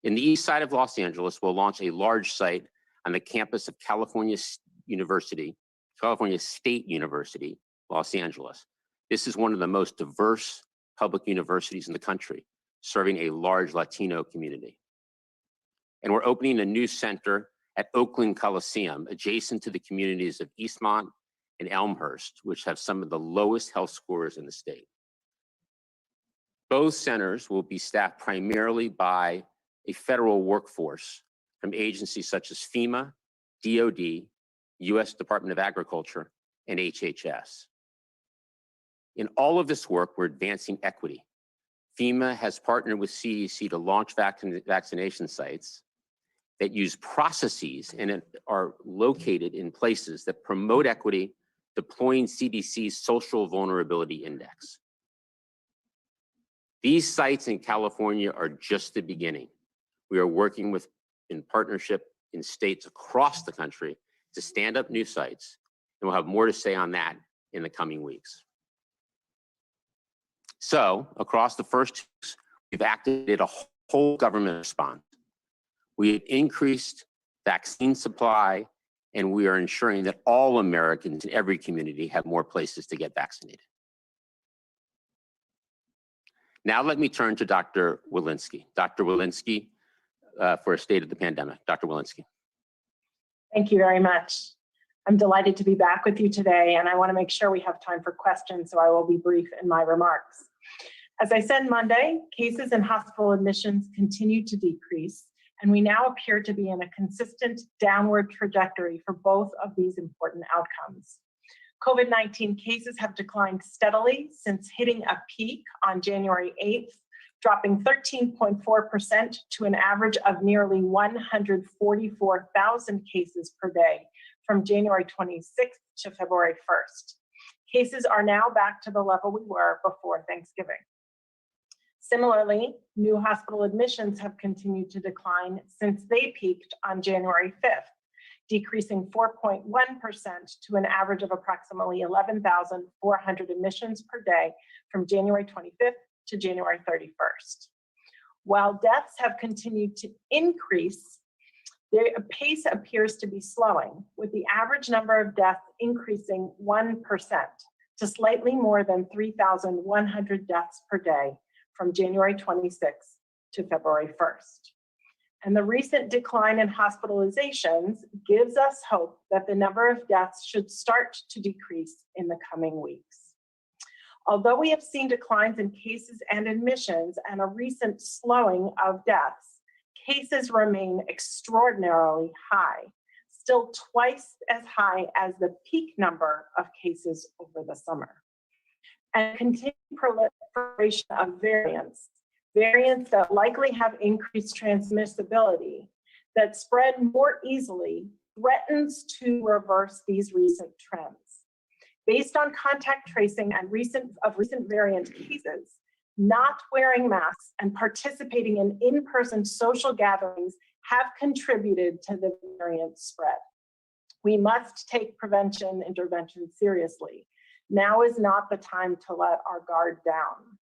In the east side of Los Angeles, we'll launch a large site on the campus of California State University, Los Angeles. This is one of the most diverse public universities in the country, serving a large Latino community. And we're opening a new center at Oakland Coliseum, adjacent to the communities of Eastmont and Elmhurst, which have some of the lowest health scores in the state. Both centers will be staffed primarily by a federal workforce from agencies such as FEMA, DOD, US Department of Agriculture, and HHS. In all of this work, we're advancing equity. FEMA has partnered with CDC to launch vaccination sites that use processes and are located in places that promote equity, deploying CDC's Social Vulnerability Index. These sites in California are just the beginning. We are working in partnership in states across the country to stand up new sites, and we'll have more to say on that in the coming weeks. So, across the first 2 weeks, we've activated a whole government response. We have increased vaccine supply, and we are ensuring that all Americans in every community have more places to get vaccinated. Now let me turn to Dr. Walensky. Dr. Walensky for a state of the pandemic. Dr. Walensky. Thank you very much. I'm delighted to be back with you today, and I want to make sure we have time for questions, so I will be brief in my remarks. As I said Monday, cases and hospital admissions continue to decrease, and we now appear to be in a consistent downward trajectory for both of these important outcomes. COVID-19 cases have declined steadily since hitting a peak on January 8th, dropping 13.4% to an average of nearly 144,000 cases per day from January 26th to February 1st. Cases are now back to the level we were before Thanksgiving. Similarly, new hospital admissions have continued to decline since they peaked on January 5th, decreasing 4.1% to an average of approximately 11,400 admissions per day from January 25th to January 31st. While deaths have continued to increase, their pace appears to be slowing, with the average number of deaths increasing 1% to slightly more than 3,100 deaths per day from January 26th to February 1st. And the recent decline in hospitalizations gives us hope that the number of deaths should start to decrease in the coming weeks. Although we have seen declines in cases and admissions and a recent slowing of deaths, cases remain extraordinarily high, still twice as high as the peak number of cases over the summer. And continued proliferation of variants that likely have increased transmissibility, that spread more easily, threatens to reverse these recent trends. Based on contact tracing and recent variant cases, not wearing masks and participating in in-person social gatherings have contributed to the variant spread. We must take prevention intervention seriously. Now is not the time to let our guard down.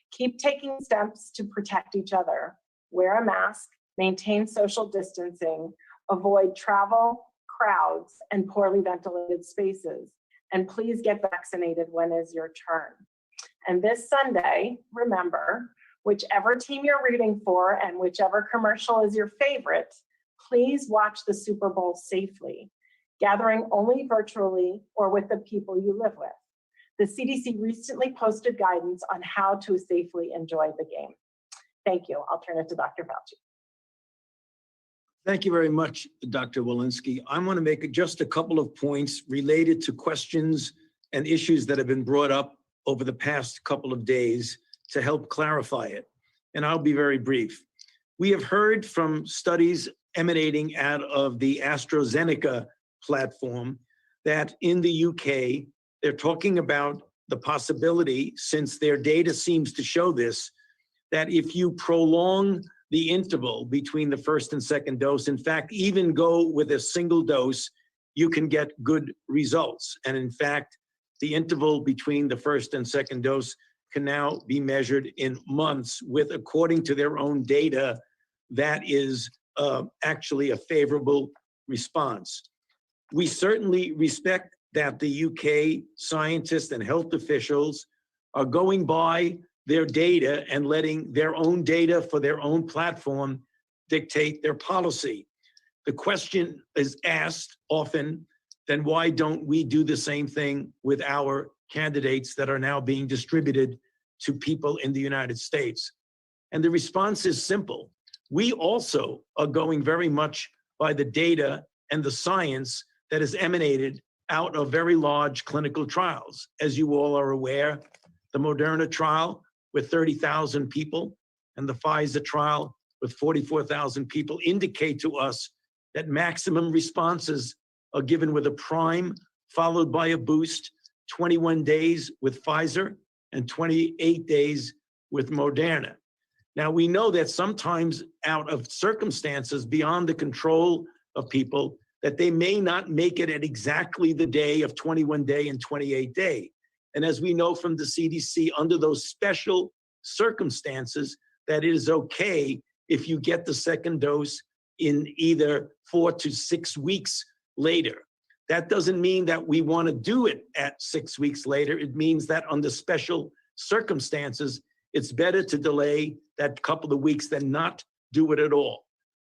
Keep taking steps to protect each other. Wear a mask, maintain social distancing, avoid travel, crowds, and poorly ventilated spaces. And please get vaccinated when is your turn. And this Sunday, remember, whichever team you're rooting for and whichever commercial is your favorite, please watch the Super Bowl safely, gathering only virtually or with the people you live with. The CDC recently posted guidance on how to safely enjoy the game. Thank you. I'll turn it to Dr. Fauci. Thank you very much, Dr. Walensky. I want to make just a couple of points related to questions and issues that have been brought up over the past couple of days to help clarify it. And I'll be very brief. We have heard from studies emanating out of the AstraZeneca platform that in the UK, they're talking about the possibility, since their data seems to show this, that if you prolong the interval between the first and second dose, in fact, even go with a single dose, you can get good results. And in fact, the interval between the first and second dose can now be measured in months with, according to their own data, that is actually a favorable response. We certainly respect that the UK scientists and health officials are going by their data and letting their own data for their own platform dictate their policy. The question is asked often, then why don't we do the same thing with our candidates that are now being distributed to people in the United States? And the response is simple. We also are going very much by the data and the science that is emanated out of very large clinical trials. As you all are aware, the Moderna trial with 30,000 people and the Pfizer trial with 44,000 people indicate to us that maximum responses are given with a prime followed by a boost, 21 days with Pfizer and 28 days with Moderna. Now, we know that sometimes out of circumstances beyond the control of people, that they may not make it at exactly the day of 21 day and 28 day. And as we know from the CDC, under those special circumstances, that it is okay if you get the second dose in either 4 to 6 weeks later. That doesn't mean that we want to do it at 6 weeks later. It means that under special circumstances, it's better to delay that couple of weeks than not do it at all.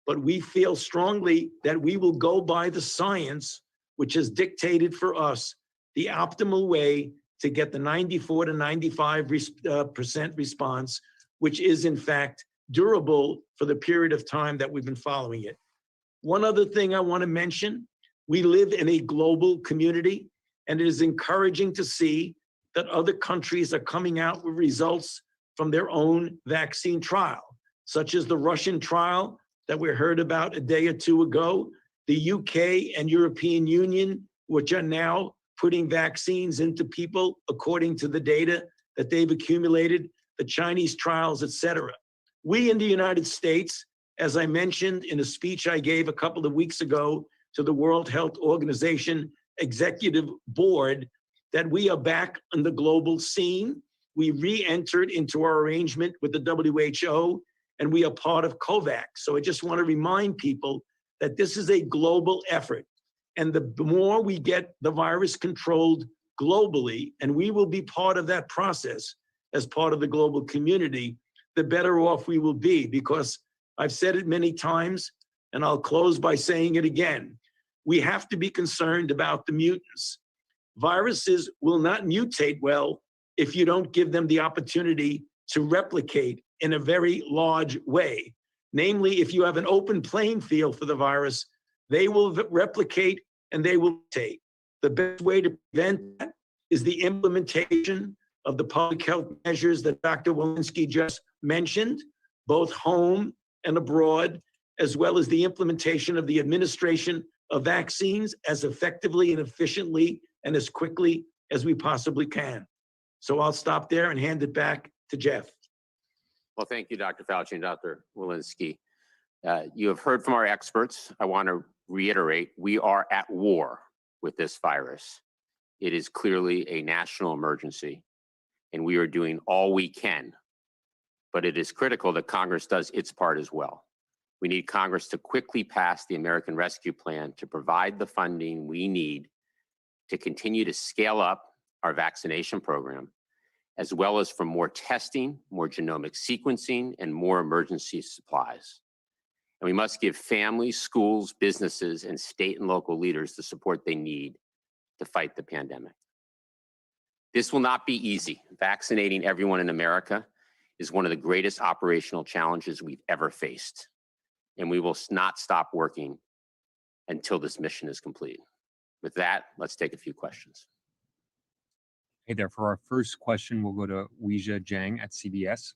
But we feel strongly that we will go by the science, which has dictated for us the optimal way to get the 94 to 95% response, which is in fact durable for the period of time that we've been following it. One other thing I want to mention, we live in a global community, and it is encouraging to see that other countries are coming out with results from their own vaccine trial, such as the Russian trial that we heard about a day or two ago, the UK and European Union, which are now putting vaccines into people according to the data that they've accumulated, the Chinese trials, et cetera. We in the United States, as I mentioned in a speech I gave a couple of weeks ago to the World Health Organization Executive Board, that we are back on the global scene. We re-entered into our arrangement with the WHO, and we are part of COVAX. So I just want to remind people that this is a global effort. And the more we get the virus controlled globally, and we will be part of that process as part of the global community, the better off we will be. Because I've said it many times, and I'll close by saying it again. We have to be concerned about the mutants. Viruses will not mutate well if you don't give them the opportunity to replicate in a very large way. Namely, if you have an open playing field for the virus, they will replicate and they will mutate. The best way to prevent that is the implementation of the public health measures that Dr. Walensky just mentioned, both home and abroad, as well as the implementation of the administration of vaccines as effectively and efficiently and as quickly as we possibly can. So I'll stop there and hand it back to Jeff. Well, thank you, Dr. Fauci and Dr. Walensky. You have heard from our experts. I want to reiterate, we are at war with this virus. It is clearly a national emergency, and we are doing all we can. But it is critical that Congress does its part as well. We need Congress to quickly pass the American Rescue Plan to provide the funding we need to continue to scale up our vaccination program, as well as for more testing, more genomic sequencing, and more emergency supplies. And we must give families, schools, businesses, and state and local leaders the support they need to fight the pandemic. This will not be easy. Vaccinating everyone in America is one of the greatest operational challenges we've ever faced. And we will not stop working until this mission is complete. With that, let's take a few questions. Hey there, for our first question, we'll go to Weijia Jiang at CBS.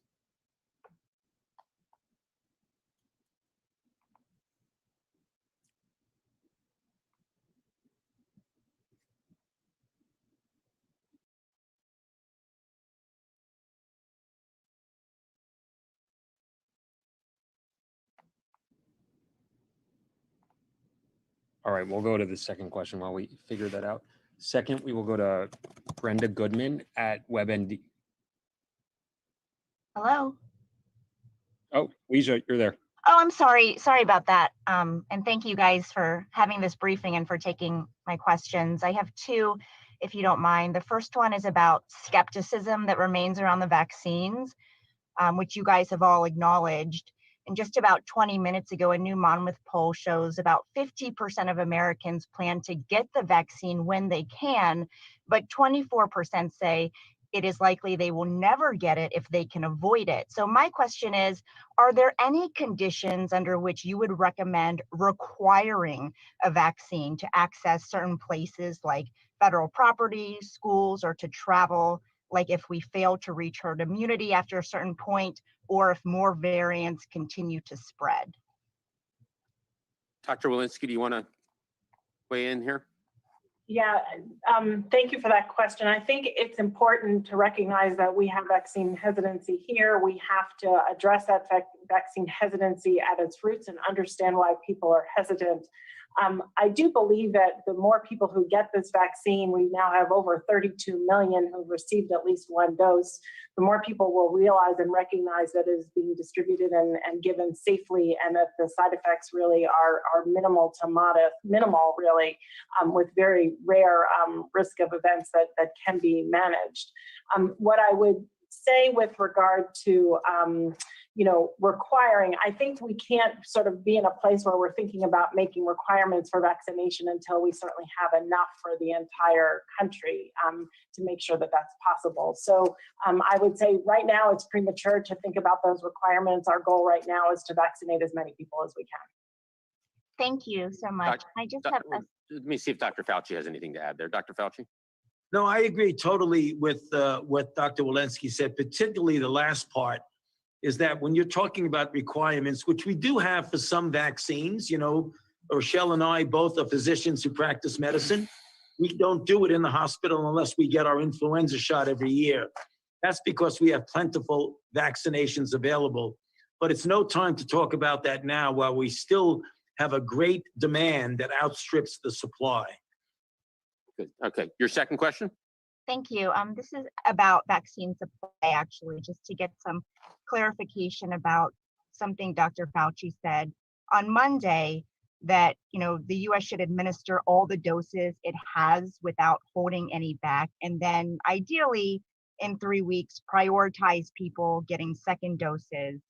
All right, we'll go to the second question while we figure that out. Second, we will go to Brenda Goodman at WebMD. Hello. Oh, Weijia, you're there. Oh, I'm sorry. Sorry about that. And thank you guys for having this briefing and for taking my questions. I have two, if you don't mind. The first one is about skepticism that remains around the vaccines, which you guys have all acknowledged. And just about 20 minutes ago, a new Monmouth poll shows about 50% of Americans plan to get the vaccine when they can, but 24% say it is likely they will never get it if they can avoid it. So my question is, are there any conditions under which you would recommend requiring a vaccine to access certain places like federal property, schools, or to travel? Like if we fail to reach herd immunity after a certain point, or if more variants continue to spread? Dr. Walensky, do you want to weigh in here? Yeah, thank you for that question. I think it's important to recognize that we have vaccine hesitancy here. We have to address that vaccine hesitancy at its roots and understand why people are hesitant. I do believe that the more people who get this vaccine, we now have over 32 million who've received at least one dose, the more people will realize and recognize that it is being distributed and given safely, and that the side effects really are minimal to modest, minimal really, with very rare risk of events that can be managed. What I would say with regard to requiring, I think we can't sort of be in a place where we're thinking about making requirements for vaccination until we certainly have enough for the entire country to make sure that that's possible. So I would say right now it's premature to think about those requirements. Our goal right now is to vaccinate as many people as we can. Thank you so much. I just have a Let me see if Dr. Fauci has anything to add there. Dr. Fauci? No, I agree totally with what Dr. Walensky said, particularly the last part, is that when you're talking about requirements, which we do have for some vaccines, Rochelle and I both are physicians who practice medicine. We don't do it in the hospital unless we get our influenza shot every year. That's because we have plentiful vaccinations available. But it's no time to talk about that now while we still have a great demand that outstrips the supply. Good. Okay. Your second question? Thank you. This is about vaccine supply, actually, just to get some clarification about something Dr. Fauci said on Monday, that the U.S. should administer all the doses it has without holding any back, and then ideally in 3 weeks prioritize people getting second doses.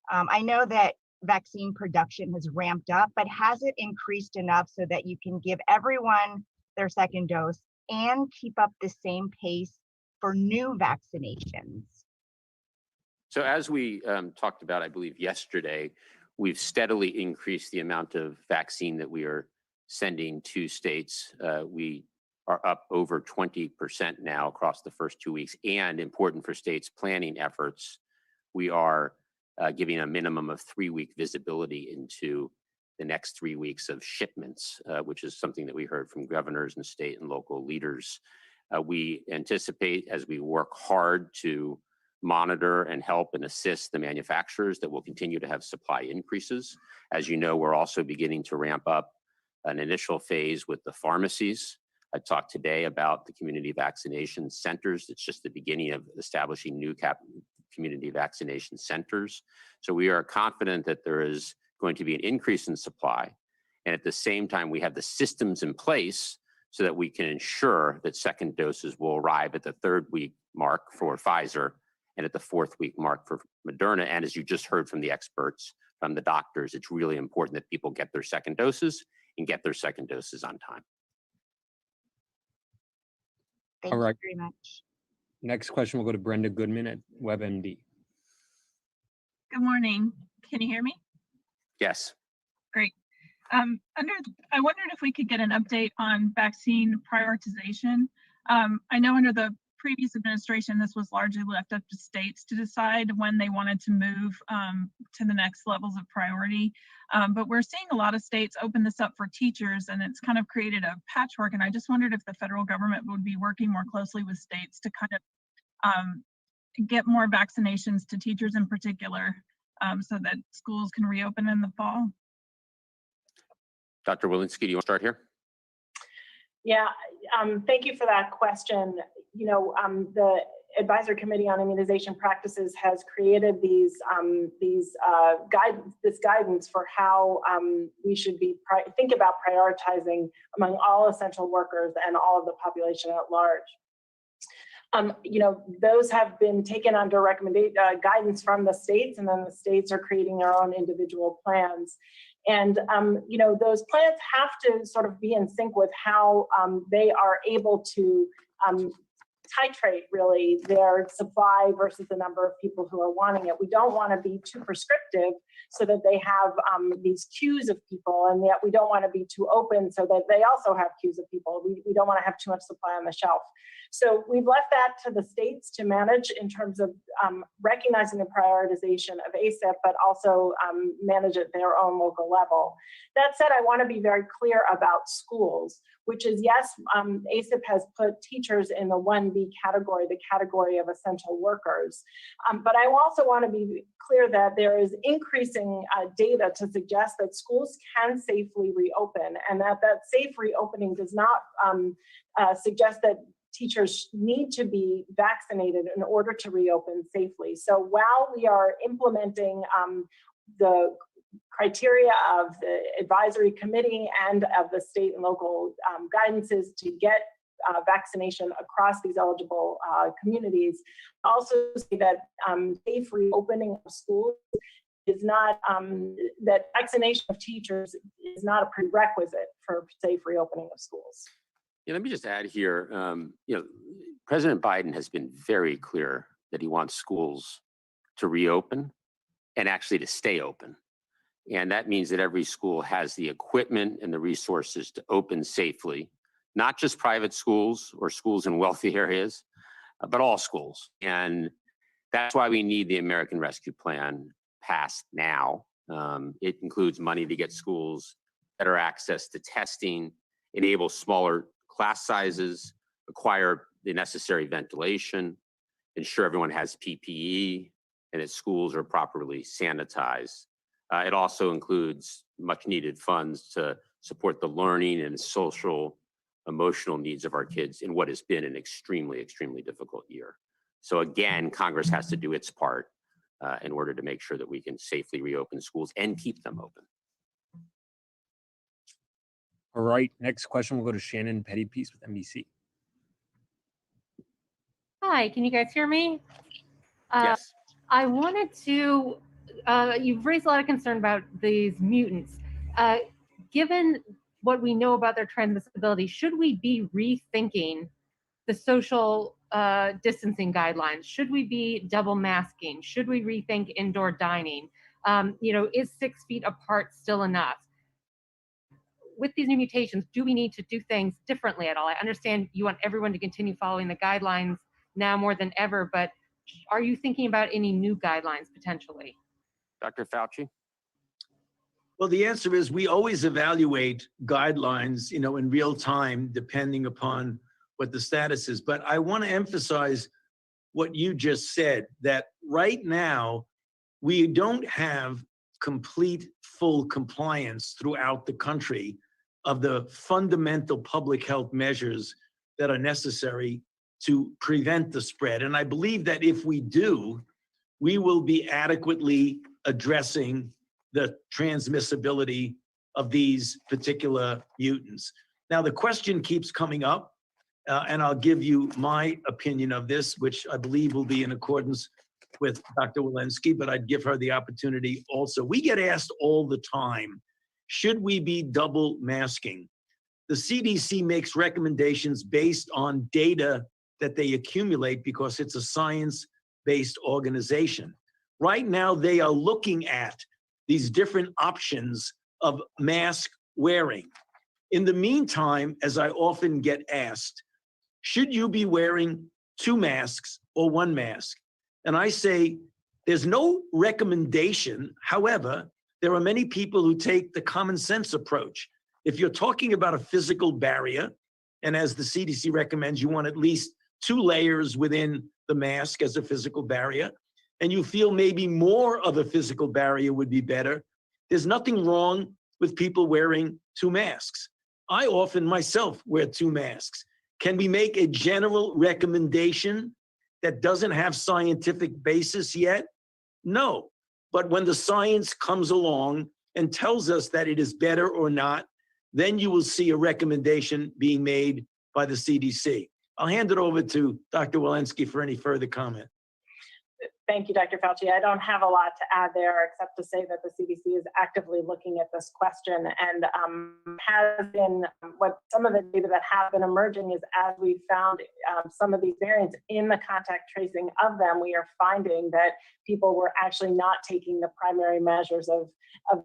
I know that vaccine production has ramped up, but has it increased enough so that you can give everyone their second dose and keep up the same pace for new vaccinations? So as we talked about, I believe yesterday, we've steadily increased the amount of vaccine that we are sending to states. We are up over 20% now across the first 2 weeks. And important for states' planning efforts, we are giving a minimum of 3-week visibility into the next 3 weeks of shipments, which is something that we heard from governors and state and local leaders. We anticipate, as we work hard to monitor and help and assist the manufacturers, that we'll continue to have supply increases. As you know, we're also beginning to ramp up an initial phase with the pharmacies. I talked today about the community vaccination centers. It's just the beginning of establishing new community vaccination centers. So we are confident that there is going to be an increase in supply. And at the same time, we have the systems in place so that we can ensure that second doses will arrive at the 3rd week mark for Pfizer and at the 4th week mark for Moderna. And as you just heard from the experts, from the doctors, it's really important that people get their second doses and get their second doses on time. Thank All right. you very much. Next question will go to Brenda Goodman at WebMD. Good morning. Can you hear me? Yes. Great. I wondered if we could get an update on vaccine prioritization. I know under the previous administration, this was largely left up to states to decide when they wanted to move to the next levels of priority. But we're seeing a lot of states open this up for teachers, and it's kind of created a patchwork. And I just wondered if the federal government would be working more closely with states to kind of get more vaccinations to teachers in particular, so that schools can reopen in the fall. Dr. Walensky, do you want to start here? Yeah, thank you for that question. The Advisory Committee on Immunization Practices has created this guidance for how we should think about prioritizing among all essential workers and all of the population at large. Those have been taken under guidance from the states, and then the states are creating their own individual plans. And, those plans have to sort of be in sync with how they are able to titrate really their supply versus the number of people who are wanting it. We don't want to be too prescriptive so that they have these queues of people, and yet we don't want to be too open so that they also have queues of people. We don't want to have too much supply on the shelf. So we've left that to the states to manage in terms of recognizing the prioritization of ACIP, but also manage at their own local level. That said, I want to be very clear about schools, which is, yes, ACIP has put teachers in the 1B category, the category of essential workers. But I also want to be clear that there is increasing data to suggest that schools can safely reopen, and that safe reopening does not suggest that teachers need to be vaccinated in order to reopen safely. So while we are implementing the criteria of the advisory committee and of the state and local guidances to get vaccination across these eligible communities, also say that safe reopening of schools is not, that vaccination of teachers is not a prerequisite for safe reopening of schools. Yeah, let me just add here, President Biden has been very clear that he wants schools to reopen and actually to stay open. And that means that every school has the equipment and the resources to open safely, not just private schools or schools in wealthy areas, but all schools. And that's why we need the American Rescue Plan passed now. It includes money to get schools better access to testing, enable smaller class sizes, acquire the necessary ventilation, ensure everyone has PPE, and that schools are properly sanitized. It also includes much needed funds to support the learning and social, emotional needs of our kids in what has been an extremely, extremely difficult year. So again, Congress has to do its part in order to make sure that we can safely reopen schools and keep them open. All right, next question will go to Shannon Pettypiece with NBC. Hi, can you guys hear me? Yes. I wanted to, you've raised a lot of concern about these mutants. Given what we know about their transmissibility, should we be rethinking the social distancing guidelines? Should we be double masking? Should we rethink indoor dining? Is 6 feet apart still enough? With these new mutations, do we need to do things differently at all? I understand you want everyone to continue following the guidelines now more than ever, but are you thinking about any new guidelines potentially? Dr. Fauci? Well, the answer is we always evaluate guidelines, in real time, depending upon what the status is. But I want to emphasize what you just said, that right now, we don't have complete, full compliance throughout the country of the fundamental public health measures that are necessary to prevent the spread. And I believe that if we do, we will be adequately addressing the transmissibility of these particular mutants. Now, the question keeps coming up, and I'll give you my opinion of this, which I believe will be in accordance with Dr. Walensky, but I'd give her the opportunity also. We get asked all the time, should we be double masking? The CDC makes recommendations based on data that they accumulate because it's a science-based organization. Right now, they are looking at these different options of mask wearing. In the meantime, as I often get asked, should you be wearing 2 masks or 1 mask? And I say, there's no recommendation. However, there are many people who take the common sense approach. If you're talking about a physical barrier, and as the CDC recommends, you want at least 2 layers within the mask as a physical barrier, and you feel maybe more of a physical barrier would be better, there's nothing wrong with people wearing 2 masks. I often myself wear 2 masks. Can we make a general recommendation that doesn't have scientific basis yet? No. But when the science comes along and tells us that it is better or not, then you will see a recommendation being made by the CDC. I'll hand it over to Dr. Walensky for any further comment. Thank you, Dr. Fauci. I don't have a lot to add there except to say that the CDC is actively looking at this question and has been, what some of the data that have been emerging is as we found some of these variants in the contact tracing of them, we are finding that people were actually not taking the primary measures of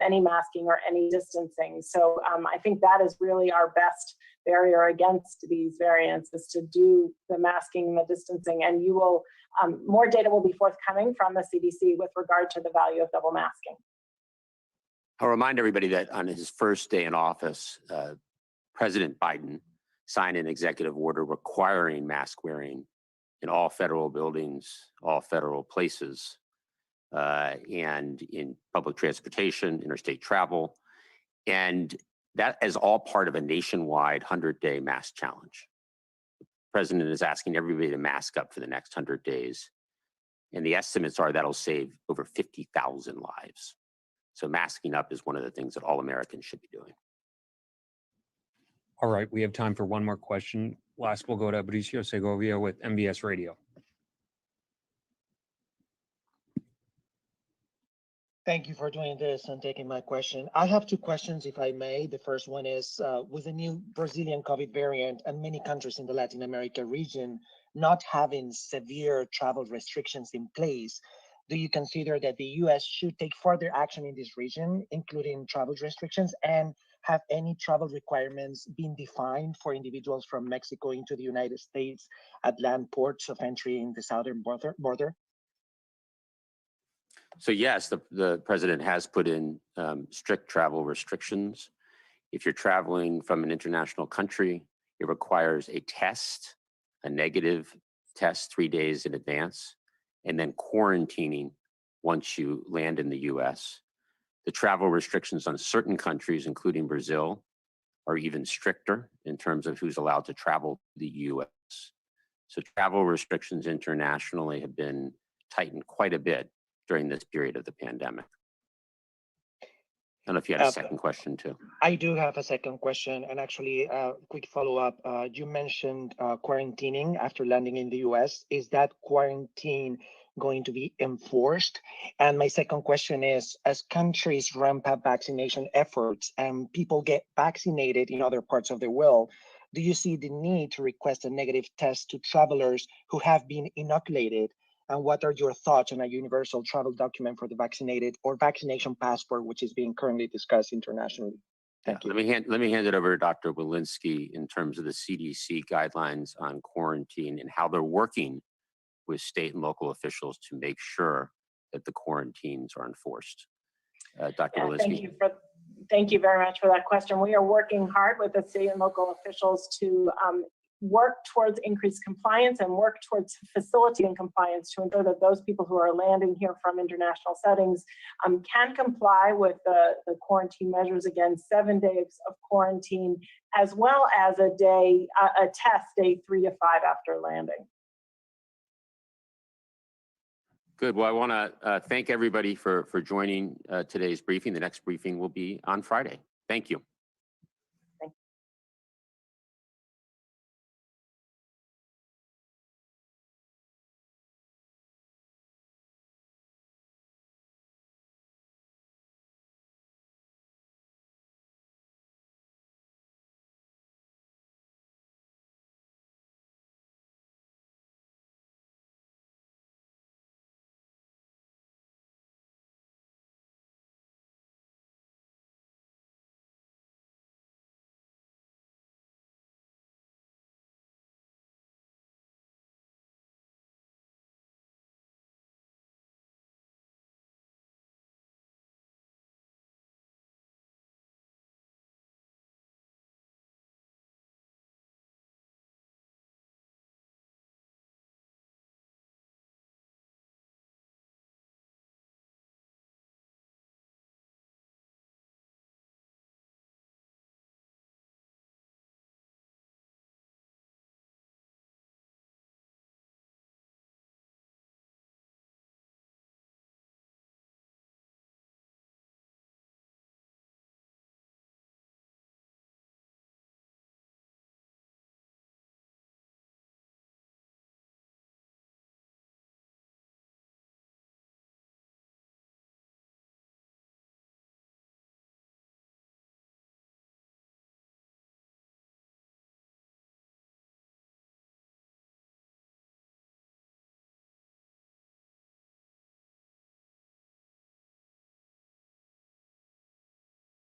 any masking or any distancing. So I think that is really our best barrier against these variants is to do the masking and the distancing. And you will, more data will be forthcoming from the CDC with regard to the value of double masking. I'll remind everybody that on his first day in office, President Biden signed an executive order requiring mask wearing in all federal buildings, all federal places, and in public transportation, interstate travel. And that is all part of a nationwide 100-day mask challenge. The president is asking everybody to mask up for the next 100 days. And the estimates are that'll save over 50,000 lives. So masking up is one of the things that all Americans should be doing. All right, we have time for one more question. Last, we'll go to Bricio Segovia with MBS Radio. Thank you for doing this and taking my question. I have two questions, if I may. The first one is, with the new Brazilian COVID variant and many countries in the Latin America region not having severe travel restrictions in place, do you consider that the US should take further action in this region, including travel restrictions, and have any travel requirements been defined for individuals from Mexico into the United States at land ports of entry in the southern border? So yes, the president has put in strict travel restrictions. If you're traveling from an international country, it requires a test, a negative test 3 days in advance, and then quarantining once you land in the US. The travel restrictions on certain countries, including Brazil, are even stricter in terms of who's allowed to travel to the US. So travel restrictions internationally have been tightened quite a bit during this period of the pandemic. I don't know if you had a second question too. I do have a second question, and actually a quick follow-up. You mentioned quarantining after landing in the US. Is that quarantine going to be enforced? And my second question is, as countries ramp up vaccination efforts and people get vaccinated in other parts of the world, do you see the need to request a negative test to travelers who have been inoculated? And what are your thoughts on a universal travel document for the vaccinated or vaccination passport, which is being currently discussed internationally? Thank you. Let me hand it over to Dr. Walensky in terms of the CDC guidelines on quarantine and how they're working with state and local officials to make sure that the quarantines are enforced. Dr. Walensky. Thank you very much for that question. We are working hard with the state and local officials to work towards increased compliance and work towards facilitating compliance to ensure that those people who are landing here from international settings can comply with the quarantine measures. Again, 7 days of quarantine, as well as a test day 3 to 5 after landing. Good. Well, I want to thank everybody for joining today's briefing. The next briefing will be on Friday. Thank you.